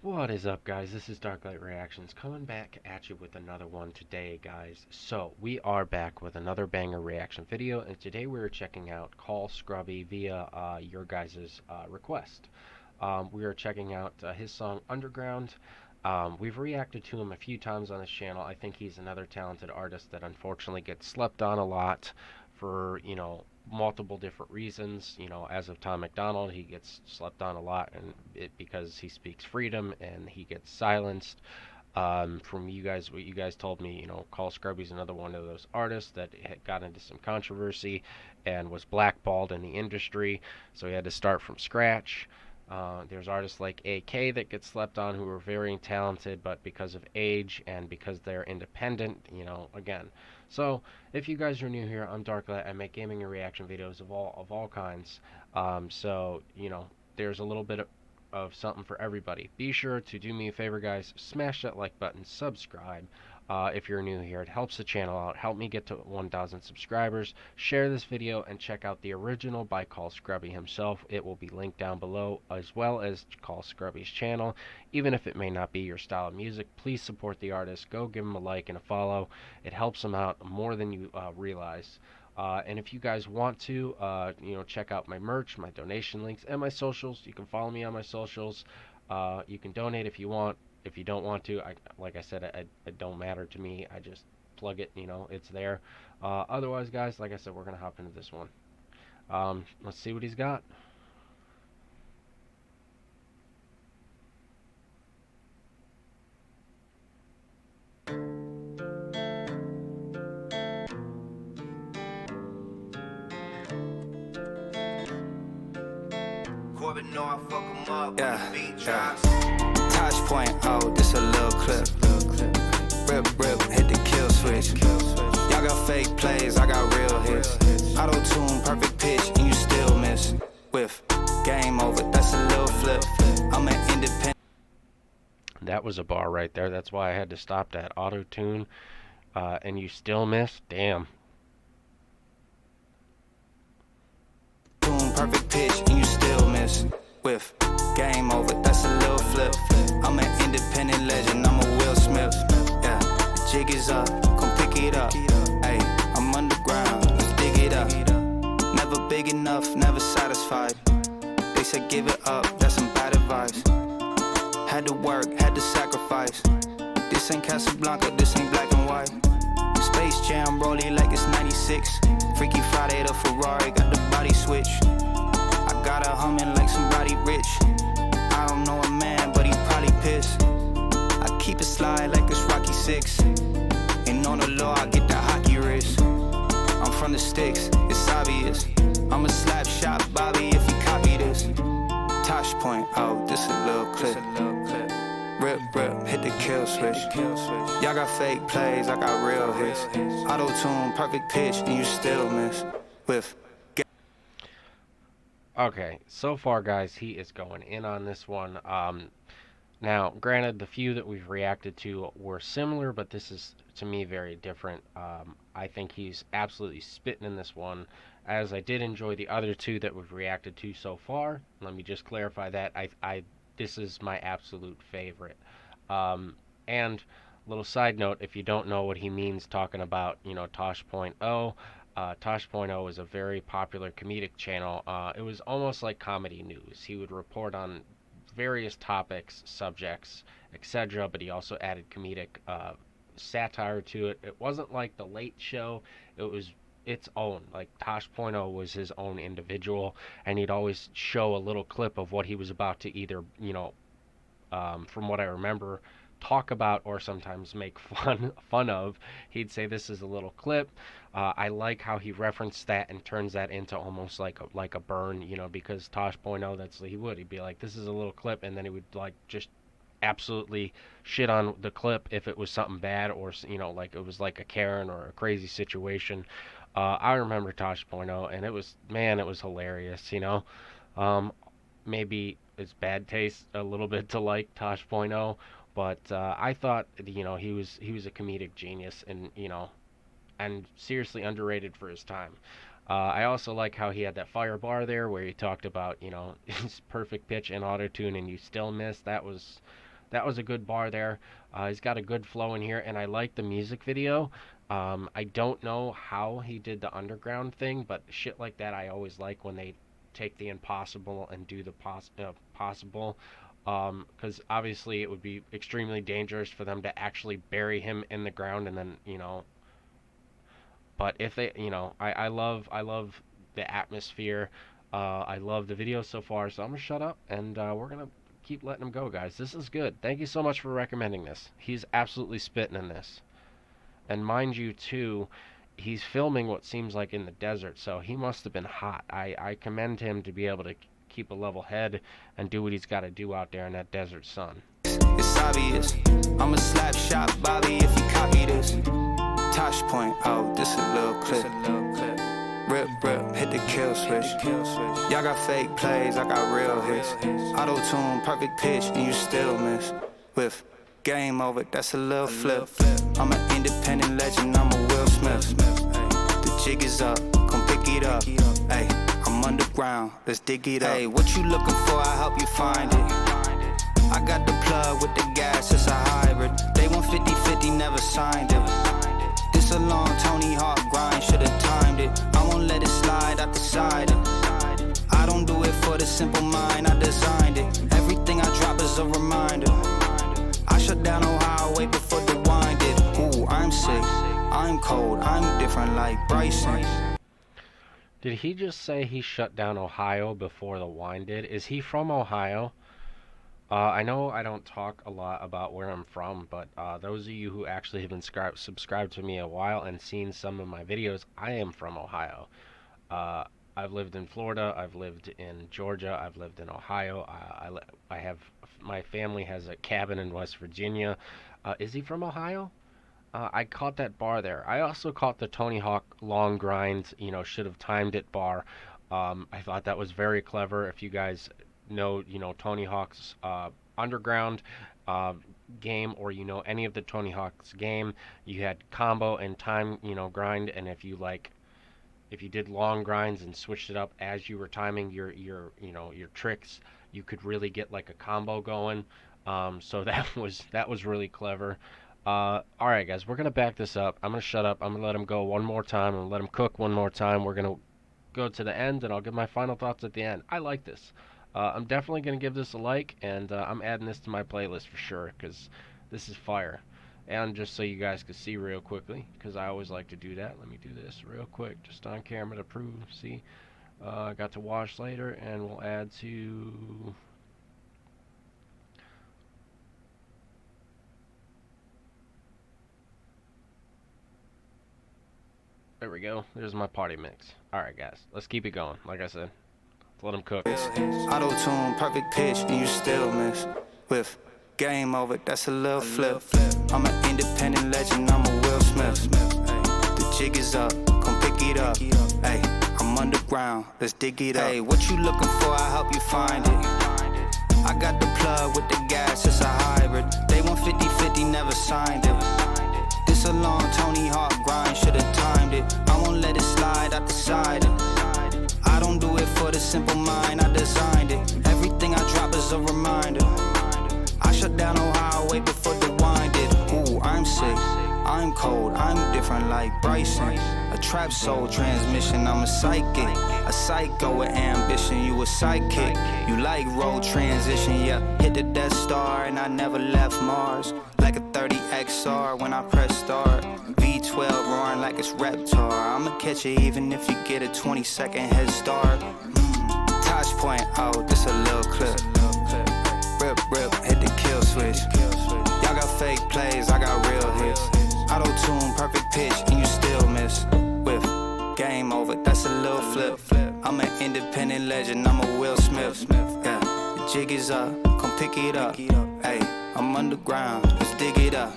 What is up, guys? This is Darklight Reactions coming back at you with another one today, guys. So, we are back with another banger reaction video, and today we're checking out Cal Scruby via your guys' request. We are checking out his song Underground. We've reacted to him a few times on this channel. I think he's another talented artist that unfortunately gets slept on a lot for, multiple different reasons. As of Tom McDonald, he gets slept on a lot, and because he speaks freedom and he gets silenced. From you guys, what you guys told me, Cal Scruby's another one of those artists that had got into some controversy and was blackballed in the industry, so he had to start from scratch. There's artists like AK that get slept on who are very talented, but because of age and because they're independent, again. So if you guys are new here, I'm Darklight. I make gaming and reaction videos of all kinds. So there's a little bit of something for everybody. Be sure to do me a favor, guys. Smash that like button, subscribe. If you're new here, it helps the channel out. Help me get to 1,000 subscribers. Share this video and check out the original by Cal Scruby himself. It will be linked down below, as well as Cal Scruby's channel. Even if it may not be your style of music, please support the artist. Go give him a like and a follow. It helps him out more than you realize. And if you guys want to, check out my merch, my donation links, and my socials. You can follow me on my socials. You can donate if you want. If you don't want to, like I said, it don't matter to me. I just plug it. It's there. Otherwise, guys, like I said, we're gonna hop into this one. Let's see what he's got. Corbin know I fuck him up. Yeah, Beat yeah. drops. Touch point, oh, this a little clip. Rip, rip, hit the kill switch. Y'all got fake plays, I got real hits. Auto tune, perfect pitch, and you still miss. With game over, that's a little flip. I'm an independent. That was a bar right there. That's why I had to stop that auto tune. And you still miss? Damn. Tune, perfect pitch, and you still miss. With game over, that's a little flip. I'm an independent legend, I'm a Will Smith. Yeah, the jig is up, come pick it up. Hey, I'm underground, let's dig it up. Never big enough, never satisfied. They said give it up, that's some bad advice. Had to work, had to sacrifice. This ain't Casablanca, this ain't black and white. Space Jam, rolling like it's 96. Freaky Friday, the Ferrari got the body switch. I got her humming like somebody rich. I don't know a man, but he probably pissed. I keep it slide like it's Rocky 6. And on the low, I get the hockey wrist. I'm from the sticks, it's obvious. I'm a slap shot Bobby if he copy this. Tosh point, oh, this a little clip. Rip, rip, hit the kill switch. Y'all got fake plays, I got real hits. Auto tune, perfect pitch, and you still miss. With Okay, so far, guys, he is going in on this one. Now, granted, the few that we've reacted to were similar, but this is, to me, very different. I think he's absolutely spitting in this one, as I did enjoy the other two that we've reacted to so far. Let me just clarify that. This is my absolute favorite. And little side note, if you don't know what he means talking about, Tosh.0, Tosh.0 is a very popular comedic channel. It was almost like comedy news. He would report on various topics, subjects, etc., but he also added comedic satire to it. It wasn't like The Late Show. It was its own. Like Tosh.0 was his own individual, and he'd always show a little clip of what he was about to either, from what I remember, talk about or sometimes make fun of. He'd say this is a little clip. I like how he referenced that and turns that into almost like a burn, because Tosh.0, that's he would. He'd be like, this is a little clip, and then he would like just absolutely shit on the clip if it was something bad, or like it was like a Karen or a crazy situation. I remember Tosh.0, and it was, man, it was hilarious. Um, Maybe it's bad taste a little bit to like Tosh.0, but I thought he was a comedic genius, and seriously underrated for his time. I also like how he had that fire bar there where he talked about his perfect pitch and auto tune, and you still miss. that was a good bar there. He's got a good flow in here, and I like the music video. I don't know how he did the underground thing, but shit like that I always like when they take the impossible and do the possible. Because obviously it would be extremely dangerous for them to actually bury him in the ground and then, but if they, I love the atmosphere. I love the video so far, so I'm gonna shut up and we're gonna keep letting him go, guys. This is good. Thank you so much for recommending this. He's absolutely spitting in this. And mind you, too, he's filming what seems like in the desert, so he must have been hot. I commend him to be able to keep a level head and do what he's got to do out there in that desert sun. It's obvious. I'm a slap shot Bobby if you copy this. Tosh point, oh, this a little clip. Rip, rip, hit the kill switch. Y'all got fake plays, I got real hits. Auto-tune, perfect pitch, and you still miss. With game over, that's a little flip. I'm an independent legend, I'm a Will Smith. The jig is up, come pick it up. Ay, I'm underground, let's dig it up. Hey, what you looking for, I'll help you find it. I got the plug with the gas, it's a hybrid. They want 50-50, never signed it. This a long Tony Hawk grind, should've timed it. I won't let it slide, I decided. I don't do it for the simple mind, I designed it. Everything I drop is a reminder. I shut down Ohio way before the wine did. Ooh, I'm sick, I'm cold, I'm different like Bryson. Did he just say he shut down Ohio before the wine did? Is he from Ohio? I know I don't talk a lot about where I'm from, but those of you who actually have been subscribed to me a while and seen some of my videos, I am from Ohio. I've lived in Florida, I've lived in Georgia, I've lived in Ohio. I have my family has a cabin in West Virginia. Is he from Ohio? I caught that bar there. I also caught the Tony Hawk long grind, should have timed it bar. I thought that was very clever. If you guys know, Tony Hawk's Underground game, or any of the Tony Hawk's game, you had combo and time, grind, and if you did long grinds and switched it up as you were timing your tricks, you could really get like a combo going. So that was really clever. All right, guys, we're gonna back this up. I'm gonna shut up. I'm gonna let him go one more time. I'm gonna let him cook one more time. We're gonna go to the end, and I'll give my final thoughts at the end. I like this. I'm definitely going to give this a like, and I'm adding this to my playlist for sure, because this is fire. And just so you guys can see real quickly, because I always like to do that, let me do this real quick, just on camera to prove. See, I got to watch later, and we'll add to... There we go. There's my party mix. Alright, guys, let's keep it going. Like I said, let them cook. Auto-tune, perfect pitch, and you still miss. With game over, that's a little flip. I'm an independent legend, I'm a Will Smith. The jig is up, come pick it up. Ay, I'm underground, let's dig it up. Hey, what you looking for, I'll help you find it. I got the plug with the gas, it's a hybrid. They want 50-50, never signed it. This a long Tony Hawk grind, should've timed it. I won't let it slide, I decided. I don't do it for the simple mind, I designed it. Everything I drop is a reminder. I shut down Ohio way before the wine did. Ooh, I'm sick, I'm cold, I'm different like Bryson. A trap soul transmission, I'm a psychic. A psycho with ambition, you a sidekick. You like road transition, yeah. Hit the Death Star and I never left Mars. Like a 30 XR when I press start. V12 roaring like it's Reptar. I'ma catch you even if you get a 20-second head start. Tosh point, oh, this a little clip. Rip, rip, hit the kill switch. Y'all got fake plays, I got real hits. Auto-tune, perfect pitch, and you still miss. With game over, that's a little flip. I'm an independent legend, I'm a Will Smith. Yeah, the jig is up, come pick it up. Hey, I'm underground, let's dig it up.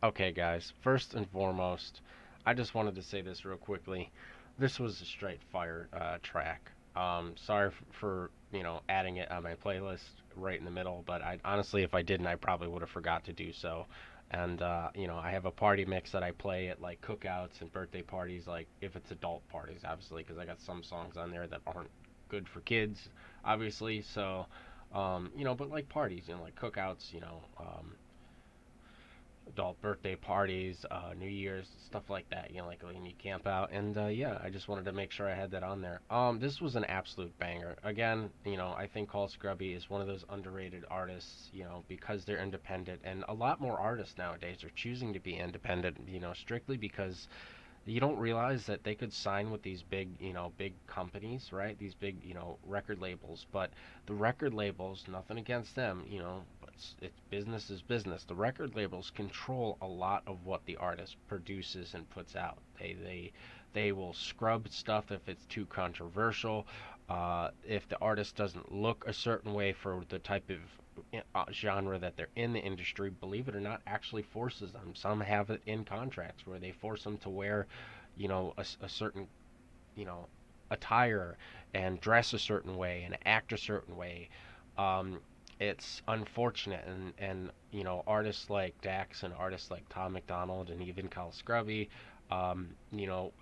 Okay, guys, first and foremost, I just wanted to say this real quickly. This was a straight fire track. Sorry for adding it on my playlist right in the middle, but honestly, if I didn't, I probably would have forgot to do so. And you know, I have a party mix that I play at like cookouts and birthday parties, like if it's adult parties, obviously, because I got some songs on there that aren't good for kids, obviously. So, you know, but like parties, you know, like cookouts, you know, adult birthday parties, New Year's, stuff like that. You know, like when you camp out. And yeah, I just wanted to make sure I had that on there. This was an absolute banger. Again, you know, I think Call Scrubby is one of those underrated artists. You know, because they're independent, and a lot more artists nowadays are choosing to be independent. You know, strictly because you don't realize that they could sign with these big, you know, big companies, right? These big, you know, record labels. But the record labels, nothing against them, you know, but it's business is business. The record labels control a lot of what the artist produces and puts out. They will scrub stuff if it's too controversial. If the artist doesn't look a certain way for the type of genre that they're in the industry, believe it or not, actually forces them. Some have it in contracts where they force them to wear, you know, a certain, you know, attire and dress a certain way and act a certain way. Um, it's unfortunate, and you know, artists like Dax and artists like Tom McDonald and even Cal Scrubby, you know,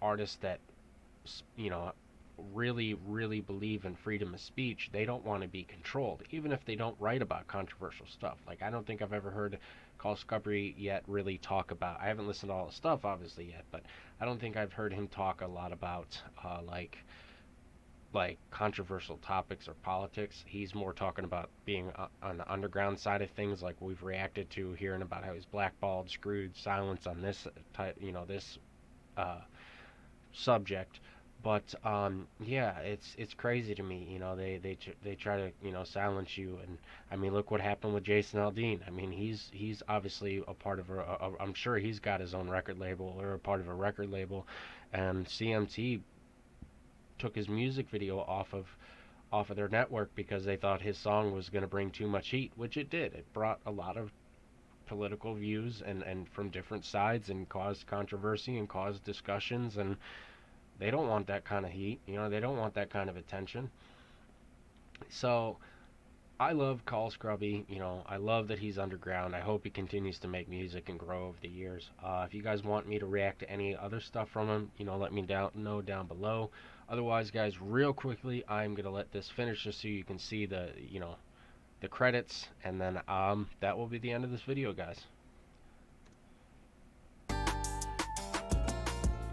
artists that you know, really believe in freedom of speech, they don't want to be controlled, even if they don't write about controversial stuff. Like, I don't think I've ever heard Carl Scuppery yet really talk about. I haven't listened to all his stuff, obviously, yet, but I don't think I've heard him talk a lot about like controversial topics or politics. He's more talking about being on the underground side of things, like we've reacted to hearing about how he's blackballed, screwed, silenced on this type, you know, this uh, subject. But yeah, it's crazy to me. You know, they try to, you know, silence you, and I mean, look what happened with Jason Aldean. I mean, he's obviously a part of I'm sure he's got his own record label or a part of a record label, and CMT took his music video off of their network because they thought his song was going to bring too much heat, which it did. It brought a lot of political views and from different sides and caused controversy and caused discussions, and they don't want that kind of heat. You know, they don't want that kind of attention. So I love Call Scrubby. You know, I love that he's underground. I hope he continues to make music and grow over the years. If you guys want me to react to any other stuff from him, you know, let me know down below. Otherwise, guys, real quickly, I'm gonna let this finish just so you can see the, you know, the credits, and then that will be the end of this video, guys.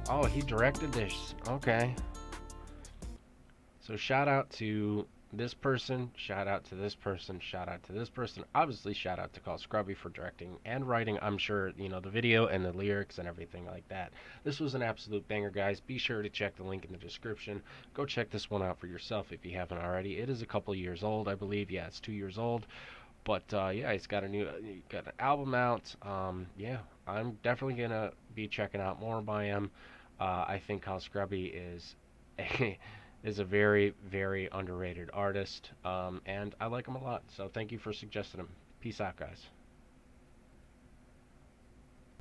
Oh, he directed this. Okay. So shout out to this person, shout out to this person, shout out to this person. Obviously, shout out to Call Scrubby for directing and writing, I'm sure, you know, the video and the lyrics and everything like that. This was an absolute banger, guys. Be sure to check the link in the description. Go check this one out for yourself if you haven't already. It is a couple years old, I believe. Yeah, it's 2 years old. But yeah, he's got got an album out. Yeah, I'm definitely gonna be checking out more by him. I think Cal Scrubby is is a very underrated artist, and I like him a lot. So thank you for suggesting him. Peace out, guys.